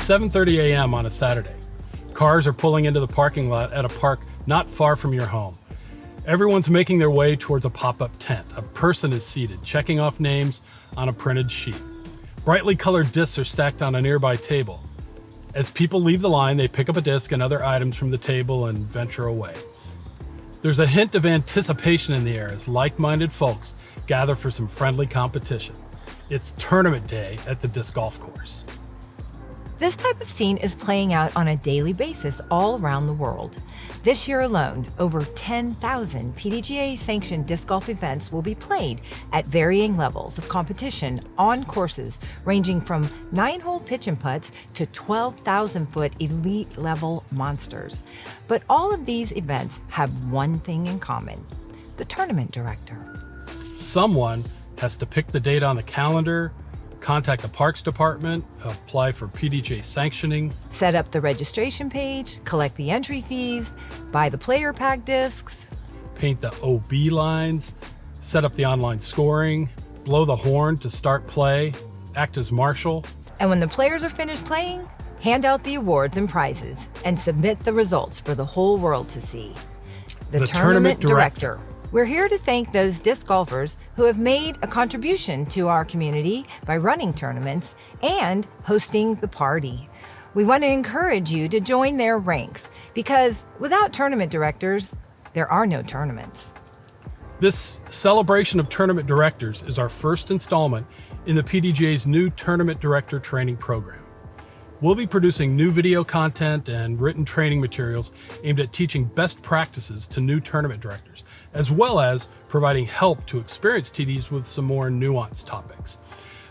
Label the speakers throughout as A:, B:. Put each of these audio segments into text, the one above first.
A: 7:30 a.m. on a Saturday. Cars are pulling into the parking lot at a park not far from your home. Everyone's making their way towards a pop-up tent. A person is seated, checking off names on a printed sheet. Brightly colored discs are stacked on a nearby table. As people leave the line, they pick up a disc and other items from the table and venture away. There's a hint of anticipation in the air as like-minded folks gather for some friendly competition. It's tournament day at the disc golf course.
B: This type of scene is playing out on a daily basis all around the world. This year alone, over 10,000 PDGA-sanctioned disc golf events will be played at varying levels of competition on courses ranging from 9-hole pitch and putts to 12,000-foot elite-level monsters. But all of these events have one thing in common: the tournament director.
A: Someone has to pick the date on the calendar, contact the Parks Department, apply for PDGA sanctioning,
B: set up the registration page, collect the entry fees, buy the player pack discs,
A: paint the OB lines, set up the online scoring, blow the horn to start play, act as marshal.
B: And when the players are finished playing, hand out the awards and prizes and submit the results for the whole world to see. The Tournament Director. We're here to thank those disc golfers who have made a contribution to our community by running tournaments and hosting the party. We want to encourage you to join their ranks because without tournament directors, there are no tournaments.
A: This celebration of tournament directors is our first installment in the PDGA's new Tournament Director Training Program. We'll be producing new video content and written training materials aimed at teaching best practices to new tournament directors, as well as providing help to experienced TDs with some more nuanced topics.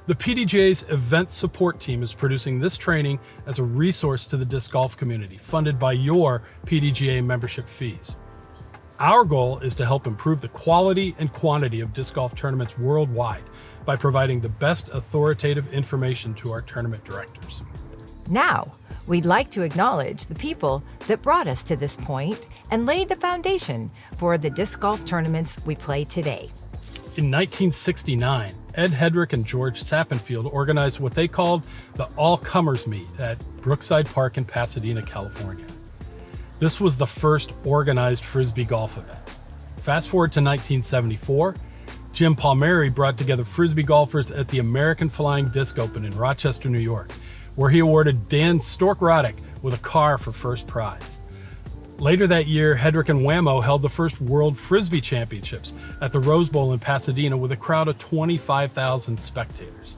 A: The PDGA's Event Support Team is producing this training as a resource to the disc golf community, funded by your PDGA membership fees. Our goal is to help improve the quality and quantity of disc golf tournaments worldwide by providing the best authoritative information to our tournament directors.
B: Now, we'd like to acknowledge the people that brought us to this point and laid the foundation for the disc golf tournaments we play today.
A: In 1969, Ed Hedrick and George Sappenfield organized what they called the All-Comers Meet at Brookside Park in Pasadena, California. This was the first organized Frisbee golf event. Fast forward to 1974, Jim Palmieri brought together Frisbee golfers at the American Flying Disc Open in Rochester, New York, where he awarded Dan Stork-Roddick with a car for first prize. Later that year, Hedrick and Whammo held the first World Frisbee Championships at the Rose Bowl in Pasadena with a crowd of 25,000 spectators.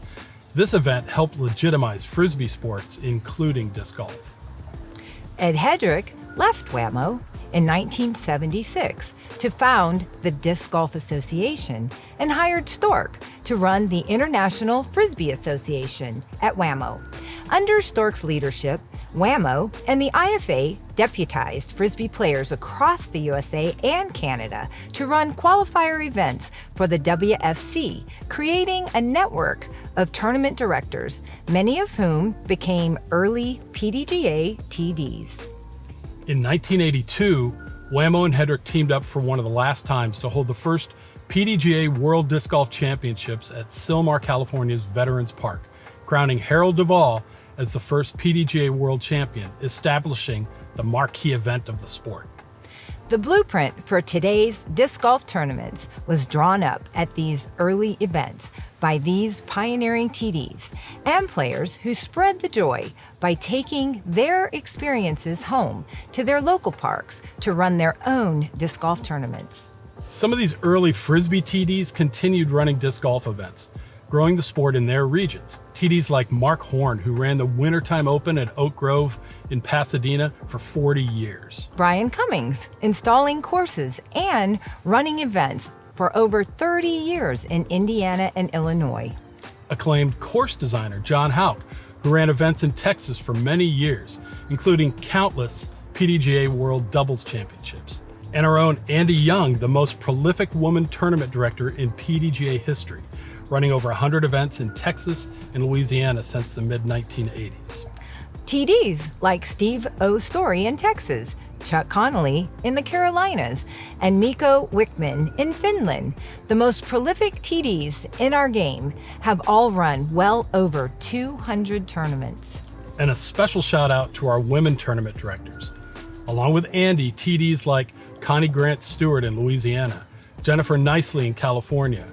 A: This event helped legitimize Frisbee sports, including disc golf.
B: Ed Hedrick left Whammo in 1976 to found the Disc Golf Association and hired Stork to run the International Frisbee Association at Whammo. Under Stork's leadership, Whammo and the IFA deputized Frisbee players across the USA and Canada to run qualifier events for the WFC, creating a network of tournament directors, many of whom became early PDGA TDs.
A: In 1982, Whammo and Hedrick teamed up for one of the last times to hold the first PDGA World Disc Golf Championships at Sylmar, California's Veterans Park, crowning Harold Duvall as the first PDGA World Champion, establishing the marquee event of the sport.
B: The blueprint for today's disc golf tournaments was drawn up at these early events by these pioneering TDs and players who spread the joy by taking their experiences home to their local parks to run their own disc golf tournaments.
A: Some of these early Frisbee TDs continued running disc golf events, growing the sport in their regions. TDs like Mark Horn, who ran the Wintertime Open at Oak Grove in Pasadena for 40 years.
B: Brian Cummings, installing courses and running events for over 30 years in Indiana and Illinois.
A: Acclaimed course designer John Houck, who ran events in Texas for many years, including countless PDGA World Doubles Championships. And our own Andy Young, the most prolific woman tournament director in PDGA history, running over 100 events in Texas and Louisiana since the mid-1980s.
B: TDs like Steve O. Story in Texas, Chuck Connolly in the Carolinas, and Mikko Wickman in Finland, the most prolific TDs in our game, have all run well over 200 tournaments.
A: And a special shout out to our women tournament directors. Along with Andy, TDs like Connie Grant Stewart in Louisiana, Jennifer Nicely in California,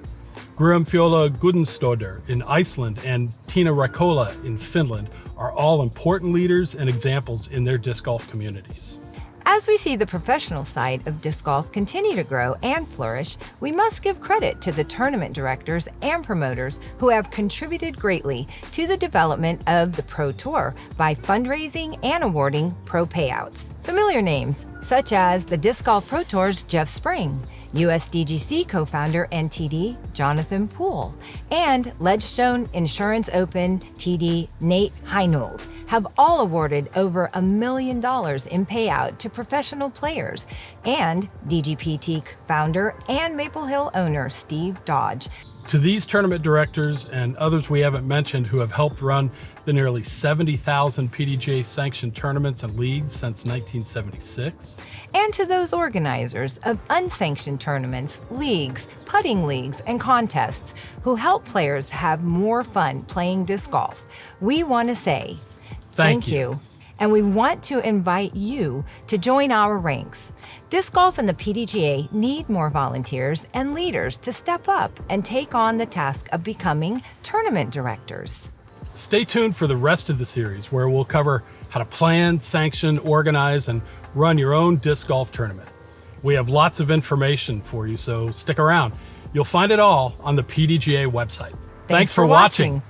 A: Guðrún Gudenstóttir in Iceland, and Tina Raikola in Finland are all important leaders and examples in their disc golf communities.
B: As we see the professional side of disc golf continue to grow and flourish, we must give credit to the tournament directors and promoters who have contributed greatly to the development of the Pro Tour by fundraising and awarding pro payouts. Familiar names such as the Disc Golf Pro Tour's Jeff Spring, USDGC co-founder and TD Jonathan Poole, and Ledgestone Insurance Open TD Nate Heinold have all awarded over $1 million in payout to professional players, and DGPT founder and Maple Hill owner Steve Dodge.
A: To these tournament directors and others we haven't mentioned who have helped run the nearly 70,000 PDGA sanctioned tournaments and leagues since 1976.
B: And to those organizers of unsanctioned tournaments, leagues, putting leagues, and contests who help players have more fun playing disc golf, we want to say thank you. And we want to invite you to join our ranks. Disc golf and the PDGA need more volunteers and leaders to step up and take on the task of becoming tournament directors.
A: Stay tuned for the rest of the series, where we'll cover how to plan, sanction, organize, and run your own disc golf tournament. We have lots of information for you, so stick around. You'll find it all on the PDGA website.
B: Thanks for watching.